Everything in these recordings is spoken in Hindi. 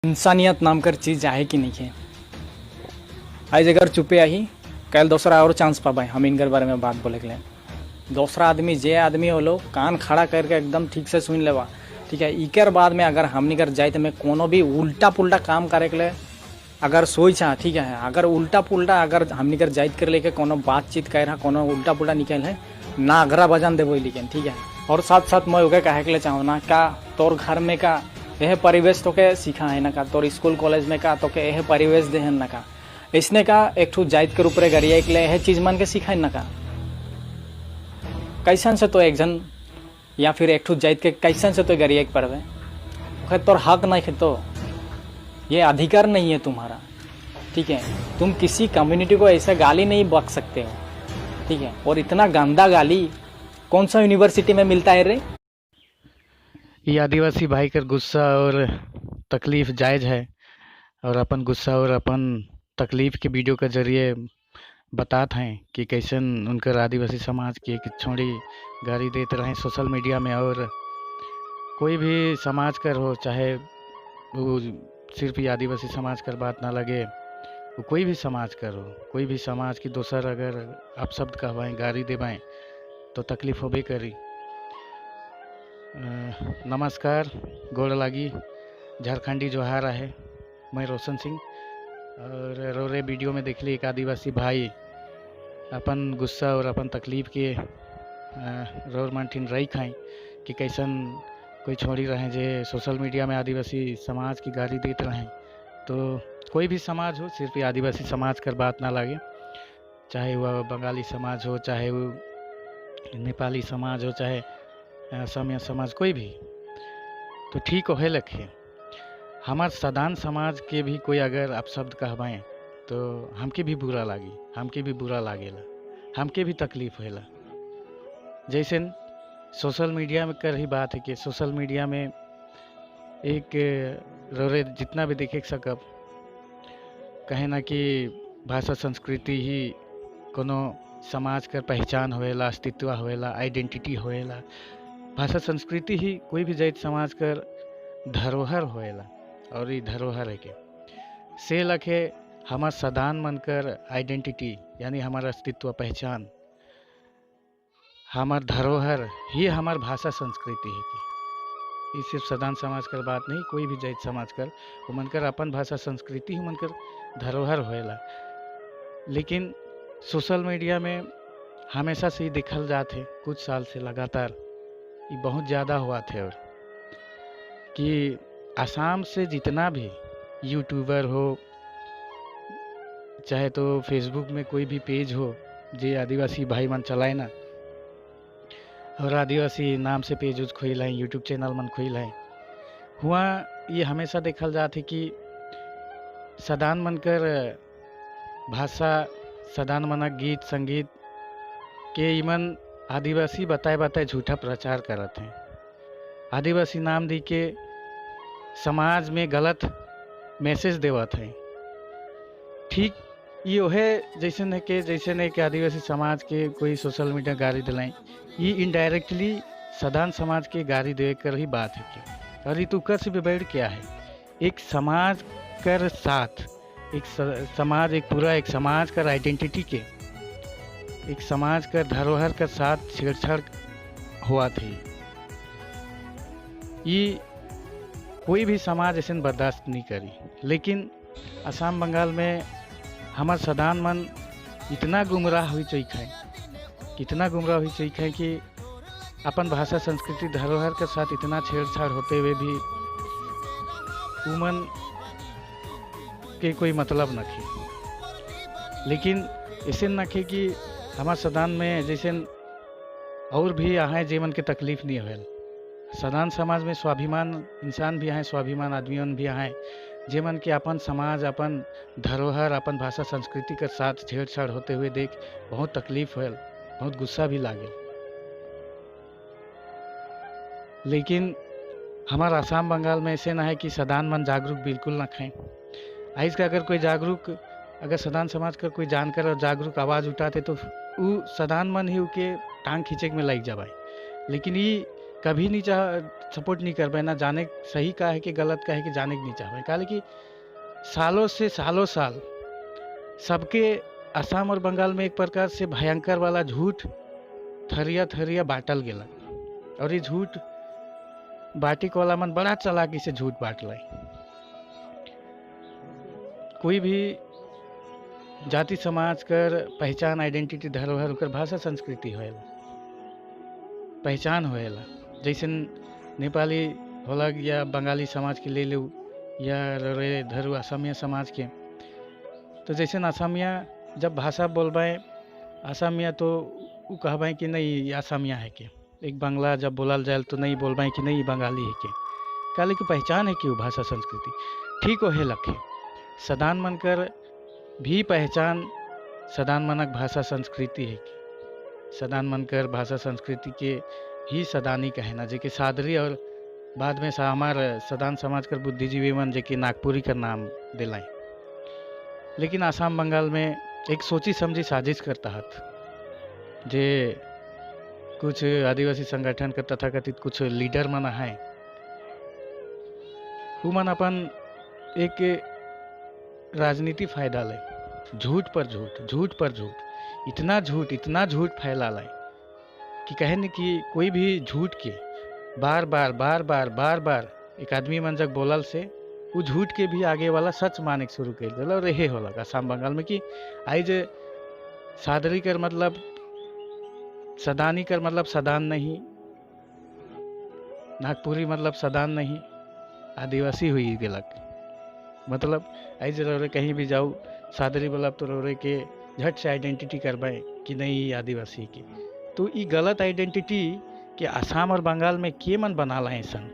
इंसानियत नाम कर चीज़ आहे कि नहीं है। आज अगर चुपे आई कल दूसरा और चांस पाबा हम इनकर बारे में बात बोले के लिए। दूसरा आदमी जे आदमी हो लो कान खड़ा करके एकदम ठीक से सुन लेवा, ठीक है। इकर बाद में अगर हमनी कर जाए तो मैं कोनो भी उल्टा पुल्टा काम करे के लिए अगर सोचा, ठीक है, अगर उल्टा पुल्टा अगर हमनी कर जाइत कर लेके कोनो बातचीत कर रहा कोनो उल्टा पुल्टा निकल है ना अगरा बजान देवो लेकिन, ठीक है। और साथ साथ मैं उगे कहे के लिए चाहूँ ना का तोर घर में का यह परिवेश तो के सीखा है ना का तोर स्कूल कॉलेज में का तो के यह परिवेश दे है ना का इसने का एक ठू जाइत के ऊपर गरिया के लिए यह चीज़ मन के सीखा है ना का कैसन से तो एक जन या फिर एक ठू जाइत के कैसन से तो गरिया के पड़वे तोर हक नहीं है, तो ये अधिकार नहीं है तुम्हारा, ठीक है। तुम किसी कम्युनिटी को ऐसा गाली नहीं बक सकते हो, ठीक है। और इतना गंदा गाली कौन सा यूनिवर्सिटी में मिलता है रे। ये आदिवासी भाई कर गुस्सा और तकलीफ जायज़ है और अपन गुस्सा और अपन तकलीफ के वीडियो के जरिए बताते हैं कि कैसन उनकर आदिवासी समाज की एक छोड़ी गाली देते रहे सोशल मीडिया में। और कोई भी समाज कर हो, चाहे वो सिर्फ ही आदिवासी समाज कर बात ना लगे, वो कोई भी समाज कर हो, कोई भी समाज की दोसर अगर अपशब्द कहवाएं गाली देवाएं तो तकलीफ होबे करी। नमस्कार, गोड़ लागी, झारखंडी जोहार है। मैं रोशन सिंह और रोरे वीडियो में देख ली एक आदिवासी भाई अपन गुस्सा और अपन तकलीफ के रोर मंठिन रही खाएं कि कैसन कोई छोड़ी रहे जे सोशल मीडिया में आदिवासी समाज की गाली देते रहें। तो कोई भी समाज हो, सिर्फ ये आदिवासी समाज कर बात ना लगे, चाहे वह बंगाली समाज हो, चाहे वो नेपाली समाज हो, चाहे असमिया समाज, कोई भी तो ठीक हो लखे। हमार सदान समाज के भी कोई अगर अपशब्द कहवाएं तो हमके भी बुरा लागी, हमके भी बुरा लागेला, हमके भी तकलीफ होला। जैसे सोशल मीडिया में कर ही बात है कि सोशल मीडिया में एक रोरे जितना भी देखे सकब कहे ना कि भाषा संस्कृति ही कोनो समाज कर पहचान होएला, अस्तित्व होएला, आइडेंटिटी होएला। भाषा संस्कृति ही कोई भी जाइत समाज कर धरोहर होएला और ये धरोहर है के से लखे हमार सदान मनकर आइडेंटिटी यानी हमारा अस्तित्व पहचान, हमार धरोहर ही हमार भाषा संस्कृति है कि ये सिर्फ सदान समाज कर बात नहीं, कोई भी जाइत समाज कर वो मनकर अपन भाषा संस्कृति ही मनकर धरोहर होएला। लेकिन सोशल मीडिया में हमेशा से ही दिखल जाते कुछ साल से लगातार ये बहुत ज़्यादा हुआ थे और कि आसाम से जितना भी यूट्यूबर हो, चाहे तो फेसबुक में कोई भी पेज हो जे आदिवासी भाई मन चलाए ना और आदिवासी नाम से पेज उज खोल है, यूट्यूब चैनल मन खोल है, हुआ ये हमेशा देखल जाते कि सदान मनकर भाषा, सदान मना गीत संगीत के इमन आदिवासी बताए बताए झूठा प्रचार करते हैं। आदिवासी नाम दी के समाज में गलत मैसेज देवत है। ठीक ये है जैसे ने के आदिवासी समाज के कोई सोशल मीडिया गाली दिलाएं, ये इनडायरेक्टली सदान समाज के गाली दे कर ही बात है कि और ये तुकर से भी बैठ क्या है एक समाज कर साथ एक समाज एक पूरा एक समाज कर आइडेंटिटी के एक समाज का धरोहर का साथ छेड़छाड़ हुआ थी। ये कोई भी समाज ऐसे बर्दाश्त नहीं करी। लेकिन असम बंगाल में हमार सदान मन इतना गुमराह हुई चुका है, कितना गुमराह हुई चुका है कि अपन भाषा संस्कृति धरोहर के साथ इतना छेड़छाड़ होते हुए भी उमन के कोई मतलब न खे। लेकिन ऐसे न खे कि हमार सदान में जैसे और भी आए जीवन के तकलीफ नहीं होल। सदान समाज में स्वाभिमान इंसान भी आए, स्वाभिमान आदमियों भी आए जेमन के अपन समाज, अपन धरोहर, अपन भाषा संस्कृति के साथ छेड़छाड़ होते हुए देख बहुत तकलीफ होल, बहुत गुस्सा भी लागे। लेकिन हमारा आसाम बंगाल में ऐसे ना है कि सदान मन जागरूक बिल्कुल ना खाएं। आज का अगर कोई जागरूक अगर सदान समाज का कोई जानकर और जागरूक आवाज़ उठाते तो वो सदान मन ही उके टांग खींचे में लग जाए। लेकिन ये कभी नहीं चाह सपोर्ट नहीं कर पाए, ना जाने सही का है कि गलत का है कि जाने के नहीं चाह पाए। काले कि सालों से सालों साल सबके असम और बंगाल में एक प्रकार से भयंकर वाला झूठ थरिया थरिया बाटल गेला, और ये झूठ बाटिक वाला मन बड़ा चालाकी से झूठ बांट लाई। कोई भी जाति समाज कर पहचान, आइडेंटिटी, धरोहर ओकर भाषा संस्कृति होएला, पहचान होएला। जैसे नेपाली होला या बंगाली समाज के ले लो या रे धरु असमिया समाज के, तो जैसे असमिया जब भाषा बोलबाएं असमिया तो वो कहबाएं कि नहीं ये असमिया है के, एक बांग्ला जब बोलल जाए तो नहीं बोलबाएं कि नहीं ये बंगाली है के। काले की पहचान है कि वो भाषा संस्कृति ठीक हो है लखे सदान मनकर भी पहचान सदान मनक भाषा संस्कृति है कि सदान मनकर भाषा संस्कृति के ही सदानी कहना, जे कि सादरी और बाद में हमार सदान समाज कर बुद्धिजीवी मन जे कि नागपुरी का नाम दिलाएं। लेकिन आसाम बंगाल में एक सोची समझी साजिश कर तहत जे कुछ आदिवासी संगठन का तथाकथित कुछ लीडर मन है, वो मन अपन एक राजनीति फायदा ले, झूठ पर झूठ, झूठ पर झूठ, इतना झूठ फैला लाए कि कहे न कि कोई भी झूठ के बार बार एक आदमी मन जब बोलल से वो झूठ के भी आगे वाला सच माने के शुरू कर दिला। और यही होला आसाम बंगाल में कि आई जे सादरी कर मतलब सदानी कर मतलब सदान नहीं, नागपुरी मतलब सदान नहीं, आदिवासी हुई गेलक मतलब आई जे रौरे कहीं भी जाऊ सादरी बोलब तो रौरे के झट से आइडेंटिटी करवाए कि नहीं ये आदिवासी की। तो ये गलत आइडेंटिटी के आसाम और बंगाल में के मन बना लाए सन।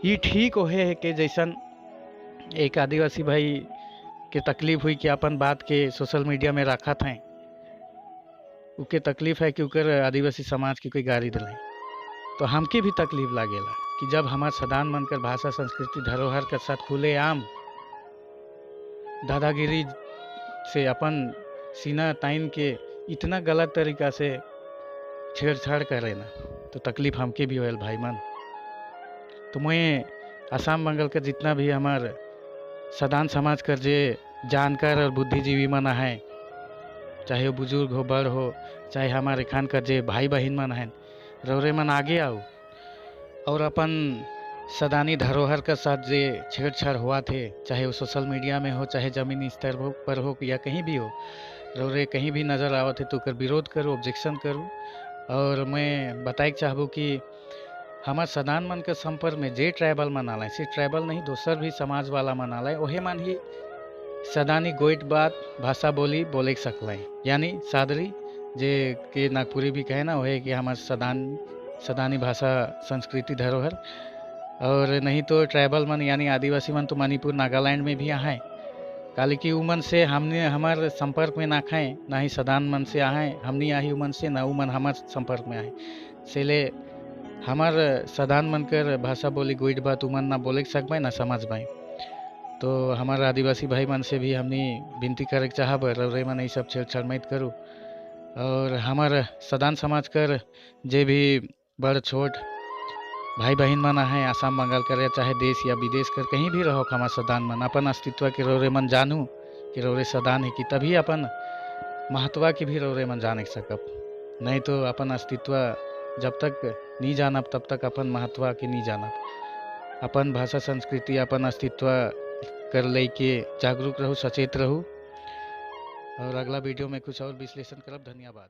ये ठीक होहे है कि जैसन एक आदिवासी भाई के तकलीफ हुई कि अपन बात के सोशल मीडिया में रखा था, उके तकलीफ है कि उकर आदिवासी समाज की कोई गाली दिलाई, तो हमके भी तकलीफ लागेला कि जब हमार सदान मनकर भाषा संस्कृति धरोहर के साथ खुले आम दादागिरी से अपन सीना ताइन के इतना गलत तरीका से छेड़छाड़ करे ना, तो तकलीफ हमके भी होयल भाई मन। तो मैं आसाम बंगाल का जितना भी हमार सदान समाज कर जे जानकार और बुद्धिजीवी मन है, चाहे वो बुजुर्ग हो बड़ हो, चाहे हमारे खान का जे भाई बहन मन हैं, रौरे मन आगे आओ और अपन सदानी धरोहर के साथ जे छेड़छाड़ हुआ थे, चाहे वो सोशल मीडिया में हो, चाहे ज़मीनी स्तर पर हो या कहीं भी हो, रौरे कहीं भी नज़र आवत है तो कर विरोध करो, ऑब्जेक्शन करो। और मैं बताए चाहबू कि हमार सदान मन के संपर्क में जे ट्राइबल मन आलाय, सिर्फ ट्राइबल नहीं दोसर भी समाज वाला मन आलाय, ओहे मन ही सदानी गोइट बात भाषा बोली बोले सकलाय, यानी सादरी जे के नागपुरी भी कहे ना वही कि हमार सदानी भाषा संस्कृति धरोहर। और नहीं तो ट्राइबल मन यानी आदिवासी मन तो मणिपुर नागालैंड में भी यहाँ है, काले कि उमन से हमने हमार संपर्क में ना खाएं, ना ही सदान मन से आए हमनी आही उमन से, ना उमन हमार संपर्क में आए सेले हमार सदान मन कर भाषा बोली गोइट बात उमन ना बोले सकबाई ना समझ पाए। तो हमार आदिवासी भाई मन से भी हमनी विनती करे चाहब रौरे मन ये सब छेड़छाड़ मत करूँ। और हमार सदान समाज कर जे भी बड़ छोट भाई बहन मन है आसाम बंगाल कर या चाहे देश या विदेश कर कहीं भी रहो, हमार सदान मन अपन अस्तित्व के रौरे मन जानू कि रौरे सदान है कि तभी अपन महत्व की भी रौरे मन जाने सकब, नहीं तो अपन अस्तित्व जब तक नहीं जानब तब तक अपन महत्व के नहीं जानब। अपन भाषा संस्कृति अपन अस्तित्व कर ले के जागरूक रहूँ, सचेत रहूँ। और अगला वीडियो में कुछ और विश्लेषण करब। धन्यवाद।